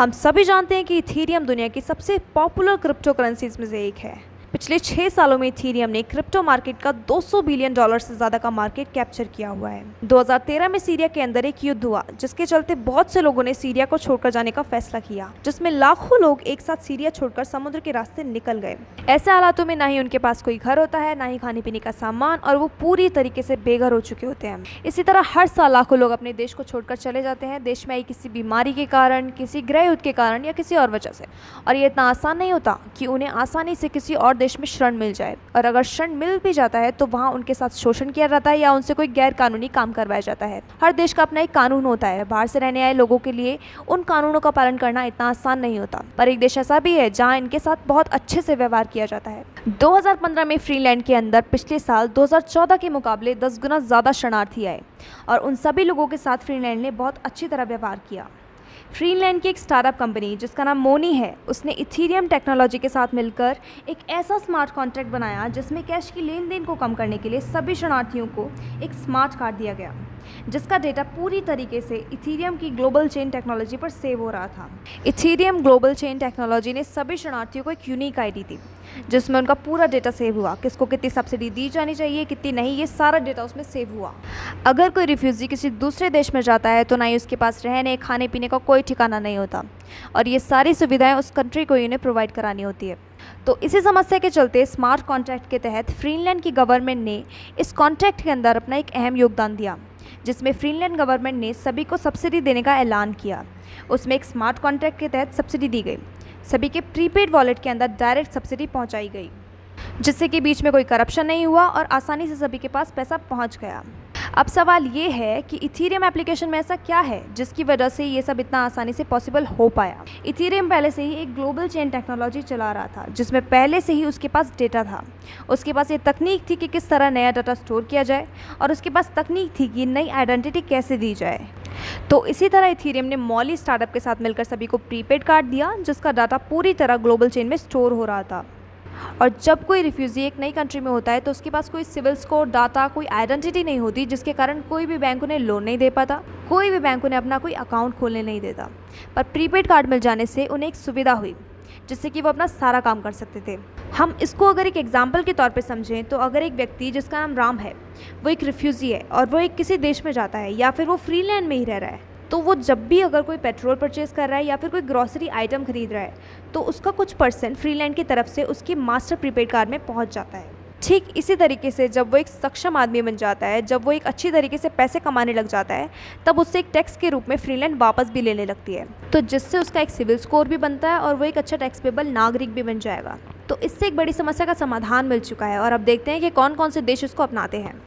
हम सभी जानते हैं कि इथेरियम दुनिया की सबसे पॉपुलर क्रिप्टो करेंसीज में से एक है। पिछले 6 सालों में इथेरियम ने क्रिप्टो मार्केट का $200 बिलियन से ज़्यादा का मार्केट कैप्चर किया हुआ है। 2013 में सीरिया के अंदर एक युद्ध हुआ, जिसके चलते बहुत से लोगों ने सीरिया को छोड़कर जाने का फैसला किया, जिसमें लाखों लोग एक साथ सीरिया छोड़कर समुद्र के रास्ते निकल गए। ऐसे हालातों में ना ही उनके पास कोई घर होता है, ना ही खाने पीने का सामान, और वो पूरी तरीके से बेघर हो चुके होते हैं। इसी तरह हर साल लाखों लोग अपने देश को छोड़कर चले जाते हैं, देश में आई किसी बीमारी के कारण, किसी गृह युद्ध के कारण या किसी और वजह से। और ये इतना आसान नहीं होता कि उन्हें आसानी से किसी और देश में शरण मिल जाए, और अगर शरण मिल भी जाता है तो वहाँ उनके साथ शोषण किया जाता है या उनसे कोई गैर कानूनी काम करवाया जाता है। हर देश का अपना एक कानून होता है। बाहर से रहने आए लोगों के लिए उन कानूनों का पालन करना इतना आसान नहीं होता, पर एक देश ऐसा भी है जहाँ इनके साथ बहुत अच्छे से व्यवहार किया जाता है। 2015 में फ्रीलैंड के अंदर पिछले साल 2014 के मुकाबले 10 गुना ज़्यादा शरणार्थी आए, और उन सभी लोगों के साथ फ्रीलैंड ने बहुत अच्छी तरह व्यवहार किया। फ्रीलैंड की एक स्टार्टअप कंपनी जिसका नाम मोनी है, उसने इथेरियम टेक्नोलॉजी के साथ मिलकर एक ऐसा स्मार्ट कॉन्ट्रैक्ट बनाया जिसमें कैश की लेन देन को कम करने के लिए सभी शरणार्थियों को एक स्मार्ट कार्ड दिया गया, जिसका डेटा पूरी तरीके से इथेरियम की ग्लोबल चेन टेक्नोलॉजी पर सेव हो रहा था। इथेरियम ग्लोबल चेन टेक्नोलॉजी ने सभी शरणार्थियों को एक यूनिक आईडी दी, जिसमें उनका पूरा डेटा सेव हुआ। किसको कितनी सब्सिडी दी जानी चाहिए, कितनी नहीं, ये सारा डेटा उसमें सेव हुआ। अगर कोई रिफ्यूजी किसी दूसरे देश में जाता है तो ना ही उसके पास रहने खाने पीने का कोई ठिकाना नहीं होता, और ये सारी सुविधाएं उस कंट्री को उन्हें प्रोवाइड करानी होती है। तो इसी समस्या के चलते स्मार्ट कॉन्ट्रैक्ट के तहत फ्रीलैंड की गवर्नमेंट ने इस कॉन्ट्रैक्ट के अंदर अपना एक अहम योगदान दिया, जिसमें फ्रीलैंड गवर्नमेंट ने सभी को सब्सिडी देने का ऐलान किया। उसमें एक स्मार्ट कॉन्ट्रैक्ट के तहत सब्सिडी दी गई, सभी के प्रीपेड वॉलेट के अंदर डायरेक्ट सब्सिडी पहुंचाई गई, जिससे कि बीच में कोई करप्शन नहीं हुआ और आसानी से सभी के पास पैसा पहुंच गया। अब सवाल ये है कि इथेरियम एप्लीकेशन में ऐसा क्या है जिसकी वजह से ये सब इतना आसानी से पॉसिबल हो पाया। इथेरियम पहले से ही एक ग्लोबल चेन टेक्नोलॉजी चला रहा था, जिसमें पहले से ही उसके पास डेटा था। उसके पास ये तकनीक थी कि किस तरह नया डाटा स्टोर किया जाए, और उसके पास तकनीक थी कि नई आइडेंटिटी कैसे दी जाए। तो इसी तरह इथेरियम ने मॉली स्टार्टअप के साथ मिलकर सभी को प्रीपेड कार्ड दिया, जिसका डाटा पूरी तरह ग्लोबल चेन में स्टोर हो रहा था। और जब कोई रिफ्यूजी एक नई कंट्री में होता है तो उसके पास कोई सिविल स्कोर, डाटा, कोई आइडेंटिटी नहीं होती, जिसके कारण कोई भी बैंक उन्हें लोन नहीं दे पाता, कोई भी बैंक उन्हें अपना कोई अकाउंट खोलने नहीं देता। पर प्रीपेड कार्ड मिल जाने से उन्हें एक सुविधा हुई, जिससे कि वो अपना सारा काम कर सकते थे। हम इसको अगर एक एग्जाम्पल के तौर पे समझें तो अगर एक व्यक्ति जिसका नाम राम है, वो एक रिफ्यूजी है और वो एक किसी देश में जाता है, या फिर वो फ्रीलैंड में ही रह रहा है, तो वो जब भी अगर कोई पेट्रोल परचेज़ कर रहा है या फिर कोई ग्रॉसरी आइटम खरीद रहा है, तो उसका कुछ परसेंट फ्रीलैंड की तरफ से उसके मास्टर प्रीपेड कार्ड में पहुंच जाता है। ठीक इसी तरीके से जब वो एक सक्षम आदमी बन जाता है, जब वो एक अच्छी तरीके से पैसे कमाने लग जाता है, तब उससे एक टैक्स के रूप में फ्रीलैंड वापस भी लेने लगती है, तो जिससे उसका एक सिविल स्कोर भी बनता है और वो एक अच्छा टैक्स पेबल नागरिक भी बन जाएगा। तो इससे एक बड़ी समस्या का समाधान मिल चुका है, और अब देखते हैं कि कौन कौन से देश इसको अपनाते हैं।